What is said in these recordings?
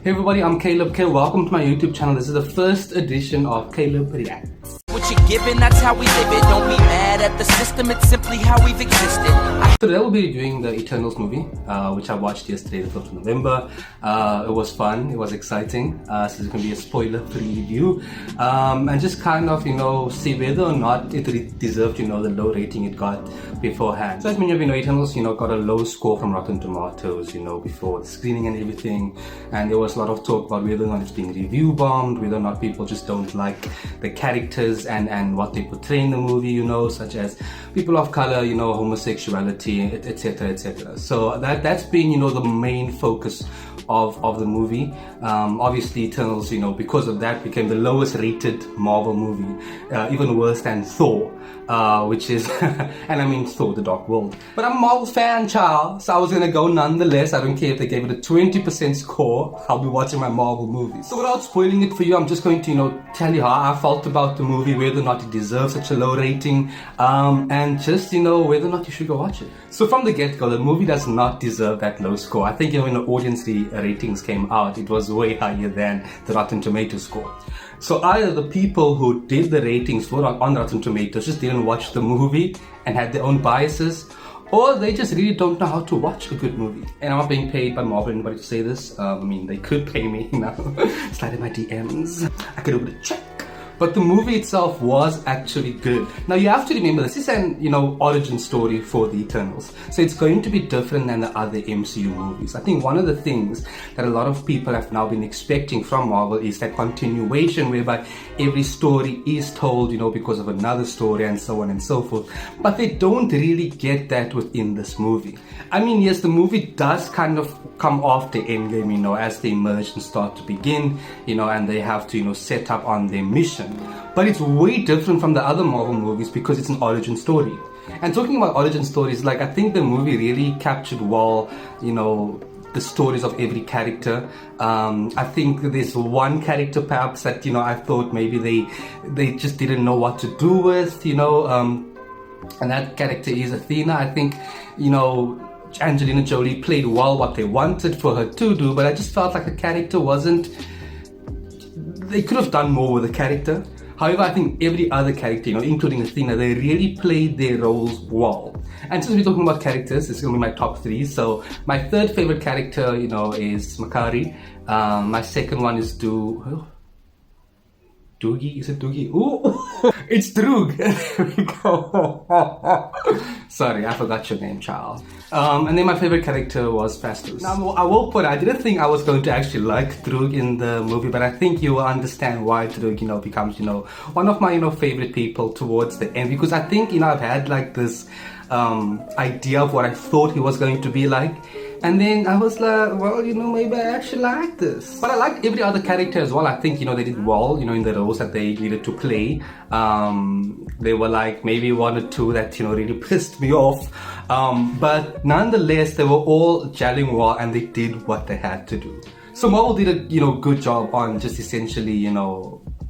Hey everybody, I'm Caleb K. Welcome to my YouTube channel. This is the first edition of Caleb Reacts. What you're given, that's how we live it. Don't be mad at the system, it's simply how we've existed. Today we'll be reviewing the Eternals movie, which I watched yesterday, the 5th of November. It was fun, it was exciting, so it's going to be a spoiler-free review. And just kind of, see whether or not it deserved, the low rating it got beforehand. So as many of you know, Eternals, got a low score from Rotten Tomatoes, before the screening and everything. And there was a lot of talk about whether or not it's being review bombed, whether or not people just don't like the characters and what they portray in the movie, such as people of color, homosexuality, etc., etc. So that's been, the main focus of the movie. Obviously Eternals, because of that, became the lowest rated Marvel movie, even worse than Thor, which is, and I mean Thor: The Dark World. But I'm a Marvel fan, child, so I was gonna go nonetheless. I don't care if they gave it a 20% score, I'll be watching my Marvel movies. So without spoiling it for you, I'm just going to, tell you how I felt about the movie, whether or not it deserves such a low rating, and just, whether or not you should go watch it. So from the get-go, the movie does not deserve that low score. I think when the audience ratings came out, it was way higher than the Rotten Tomatoes score. So either the people who did the ratings for on Rotten Tomatoes just didn't watch the movie and had their own biases, or they just really don't know how to watch a good movie. And I'm not being paid by Marvel anybody to say this. They could pay me now. Slide in my DMs. I could open a check. But the movie itself was actually good. Now you have to remember, this is an origin story for the Eternals, so it's going to be different than the other MCU movies. I think one of the things that a lot of people have now been expecting from Marvel is that continuation, whereby every story is told, because of another story and so on and so forth. But they don't really get that within this movie. I mean, yes, the movie does kind of come after Endgame, as they merge and start to begin, and they have to, set up on their mission. But it's way different from the other Marvel movies because it's an origin story. And talking about origin stories, I think the movie really captured well, the stories of every character. I think there's one character perhaps that, I thought maybe they just didn't know what to do with, and that character is Athena. I think, Angelina Jolie played well what they wanted for her to do, but I just felt like the character wasn't... They could have done more with the character. However, I think every other character, including Athena, they really played their roles well. And since we're talking about characters, it's going to be my top 3. So my third favorite character, is Makkari. My second one is Doogie. Is it Doogie? Ooh, it's Droog. There we go. Sorry, I forgot your name, child. And then my favorite character was Phastos. Now, I didn't think I was going to actually like Droog in the movie, but I think you will understand why Droog, becomes, one of my, favorite people towards the end. Because I think, I've had this idea of what I thought he was going to be like. And then I was like, well, maybe I actually like this. But I liked every other character as well. I think, they did well, in the roles that they needed to play. There were maybe one or two that, really pissed me off. But nonetheless, they were all gelling well and they did what they had to do. So Marvel did a, good job on just essentially,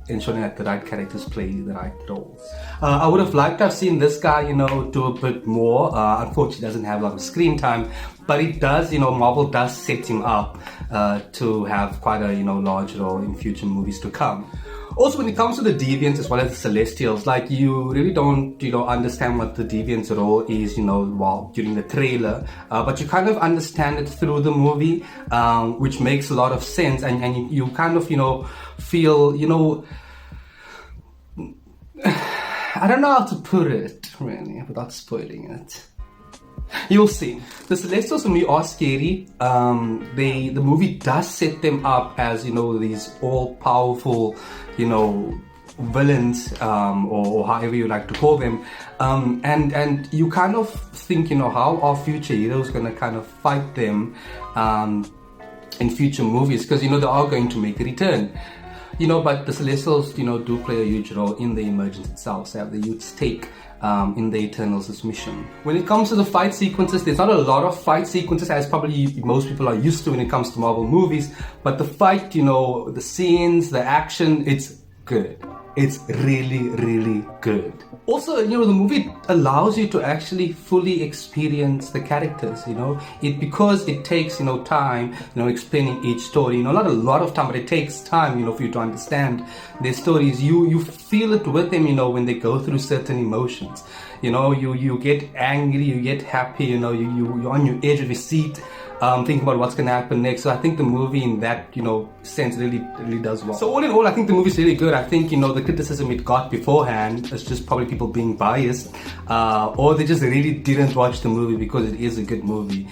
ensuring that the right characters play the right roles. I would have liked to have seen this guy, do a bit more. Unfortunately, he doesn't have a lot of screen time, but it does, Marvel does set him up to have quite a, large role in future movies to come. Also, when it comes to the Deviants as well as the Celestials, you really don't, understand what the Deviants' role is, during the trailer, but you kind of understand it through the movie, which makes a lot of sense, and you kind of, feel, I don't know how to put it, really, without spoiling it. You'll see. The Celestials for me are scary. The movie does set them up as, these all-powerful, villains, or however you like to call them. And you kind of think, how are future heroes going to kind of fight them in future movies? Because, they are going to make a return. But the Celestials, do play a huge role in the emergence itself. So they have the huge stake in the Eternals' mission. When it comes to the fight sequences, there's not a lot of fight sequences as probably most people are used to when it comes to Marvel movies. But the fight, the scenes, the action, it's good. It's really, really good. Also, you know, the movie allows you to actually fully experience the characters, you know, because it takes, you know, time, you know, explaining each story, you know, not a lot of time, but it takes time, you know, for you to understand their stories. You feel it with them, you know, when they go through certain emotions. You know, you get angry, you get happy, you know, you're on your edge of your seat, thinking about what's going to happen next. So I think the movie in that, you know, sense really does well. So all in all, I think the movie's really good. I think, you know, the criticism it got beforehand is just probably people being biased, or they just really didn't watch the movie because it is a good movie,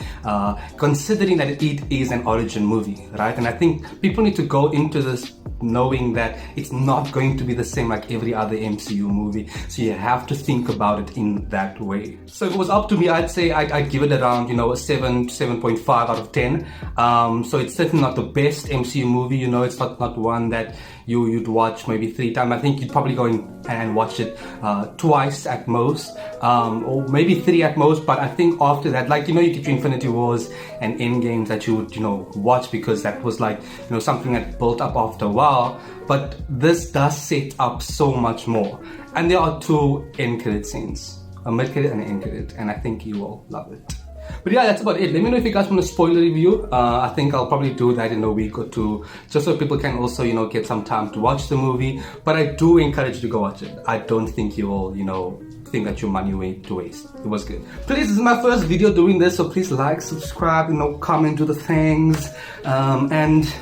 considering that it is an origin movie, right? And I think people need to go into this knowing that it's not going to be the same like every other MCU movie. So you have to think about it in that way. So if it was up to me, I'd say I'd give it around, you know, a 7.5 out of 10. So it's certainly not the best MCU movie, you know, it's not one that you'd watch maybe 3 times. I think you'd probably go in and watch it twice at most, or maybe 3 at most. But I think after that, like, you know, you get your Infinity Wars and Endgames that you would, you know, watch because that was like, you know, something that built up after a while. But this does set up so much more. And there are 2 end credit scenes, a mid credit and an end credit, and I think you will love it. But yeah, that's about it. Let me know if you guys want a spoiler review. I think I'll probably do that in a week or 2, just so people can also, you know, get some time to watch the movie. But I do encourage you to go watch it. I don't think you will, you know, think that your money went to waste. It was good. Please, this is my first video doing this, so please like, subscribe, you know, comment, do the things, and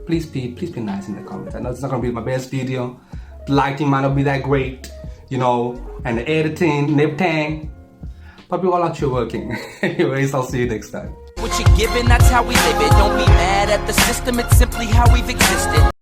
please be nice in the comments. I know it's not gonna be my best video. The lighting might not be that great, you know, and the editing and everything. But we're all actually working. Anyways, I'll see you next time. What you're given, that's how we live it. Don't be mad at the system, it's simply how we've existed.